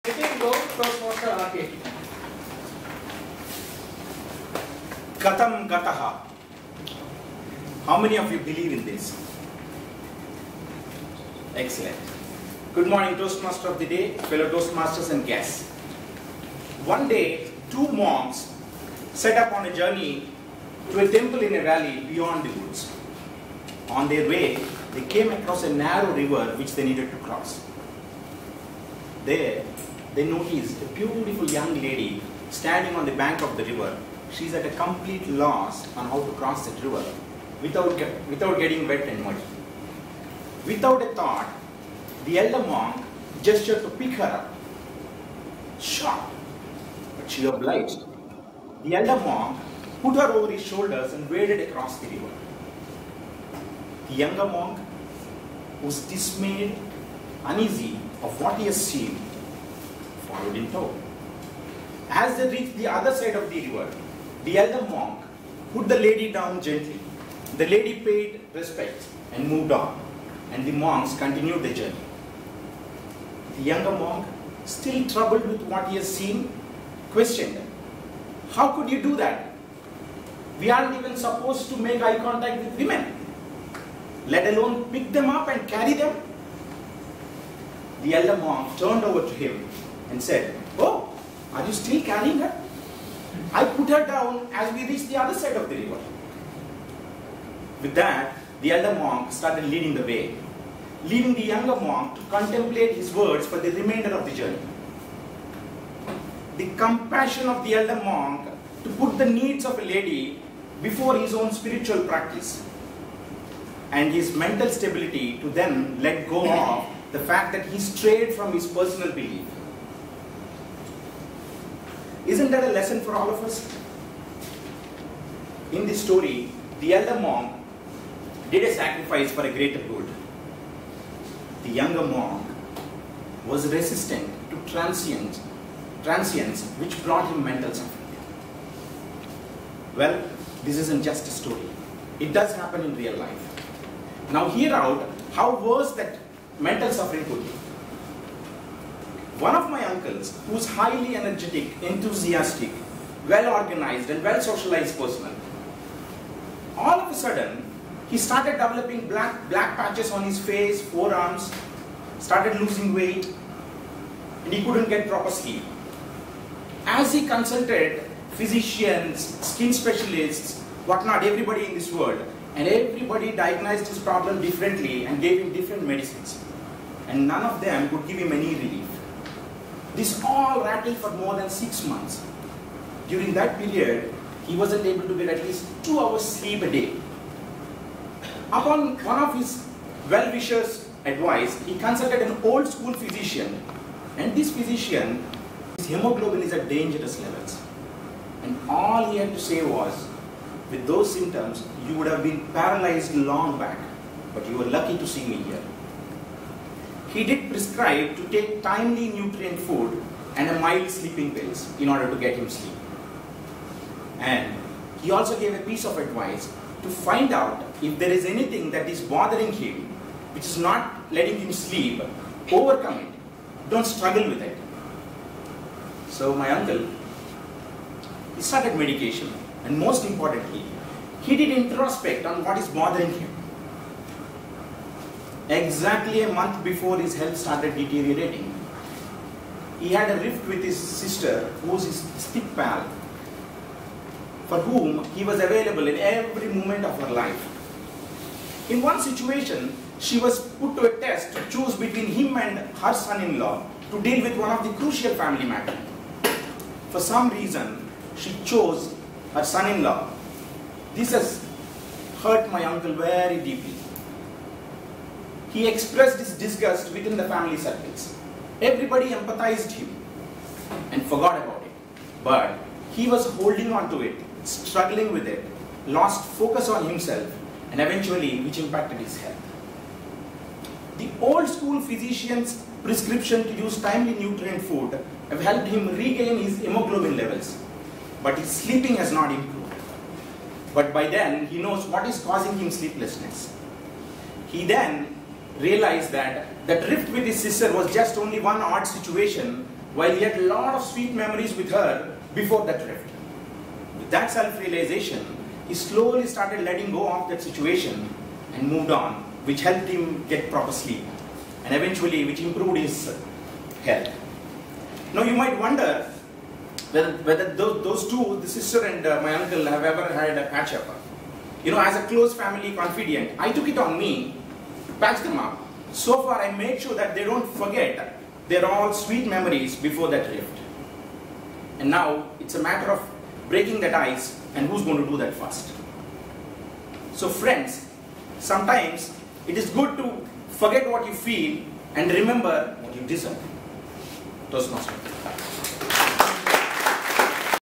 Sitting go Toastmaster Arcade. Katam Gataha. How many of you believe in this? Excellent. Good morning, Toastmaster of the day, fellow Toastmasters and guests. One day, two monks set up on a journey to a temple in a valley beyond the woods. On their way, they came across a narrow river which they needed to cross. There, they noticed a beautiful young lady standing on the bank of the river. She's at a complete loss on how to cross that river without getting wet and muddy. Without a thought, the elder monk gestured to pick her up. Shocked, but she obliged. The elder monk put her over his shoulders and waded across the river. The younger monk was dismayed, uneasy of what he has seen, followed in tow. As they reached the other side of the river, the elder monk put the lady down gently. The lady paid respect and moved on, and the monks continued the journey. The younger monk, still troubled with what he has seen, questioned, "How could you do that? We aren't even supposed to make eye contact with women, let alone pick them up and carry them." The elder monk turned over to him and said, "Oh, are you still carrying her? I put her down as we reached the other side of the river." With that, the elder monk started leading the way, leaving the younger monk to contemplate his words for the remainder of the journey. The compassion of the elder monk to put the needs of a lady before his own spiritual practice, and his mental stability to then let go of the fact that he strayed from his personal belief. Isn't that a lesson for all of us? In this story, the elder monk did a sacrifice for a greater good. The younger monk was resistant to transience which brought him mental suffering. Well, this isn't just a story. It does happen in real life. Now hear out how worse that mental suffering could be. One of my uncles, who's highly energetic, enthusiastic, well organized and well socialized person, all of a sudden he started developing black patches on his face, forearms, started losing weight, and he couldn't get proper sleep. As he consulted physicians, skin specialists, whatnot, everybody in this world, and everybody diagnosed his problem differently and gave him different medicines, and none of them could give him any relief. This all rattled for more than 6 months. During that period, he wasn't able to get at least 2 hours sleep a day. Upon one of his well-wishers' advice, he consulted an old school physician, and this physician, his hemoglobin is at dangerous levels. And all he had to say was, with those symptoms, you would have been paralyzed long back, but you were lucky to see me here. He did prescribe to take timely nutrient food and a mild sleeping pills in order to get him sleep. And he also gave a piece of advice to find out if there is anything that is bothering him, which is not letting him sleep, overcome it. Don't struggle with it. So my uncle, he started medication, and most importantly, he did introspect on what is bothering him. Exactly a month before his health started deteriorating, he had a rift with his sister, who was his stick pal, for whom he was available in every moment of her life. In one situation, she was put to a test to choose between him and her son-in-law to deal with one of the crucial family matters. For some reason, she chose her son-in-law. This has hurt my uncle very deeply. He expressed his disgust within the family circles. Everybody empathized him and forgot about it. But he was holding on to it, struggling with it, lost focus on himself, and eventually which impacted his health. The old school physician's prescription to use timely nutrient food have helped him regain his hemoglobin levels, but his sleeping has not improved. But by then, he knows what is causing him sleeplessness. He then realized that that rift with his sister was just only one odd situation while he had a lot of sweet memories with her before that rift. With that self-realization, he slowly started letting go of that situation and moved on, which helped him get proper sleep and eventually which improved his health. Now you might wonder whether those two, the sister and my uncle, have ever had a patch up. You know, as a close family confidant, I took it on me to patch them up. So far I made sure that they don't forget they're all sweet memories before that rift. And now it's a matter of breaking that ice and who's going to do that first. So friends, sometimes it is good to forget what you feel and remember what you deserve. Toastmaster.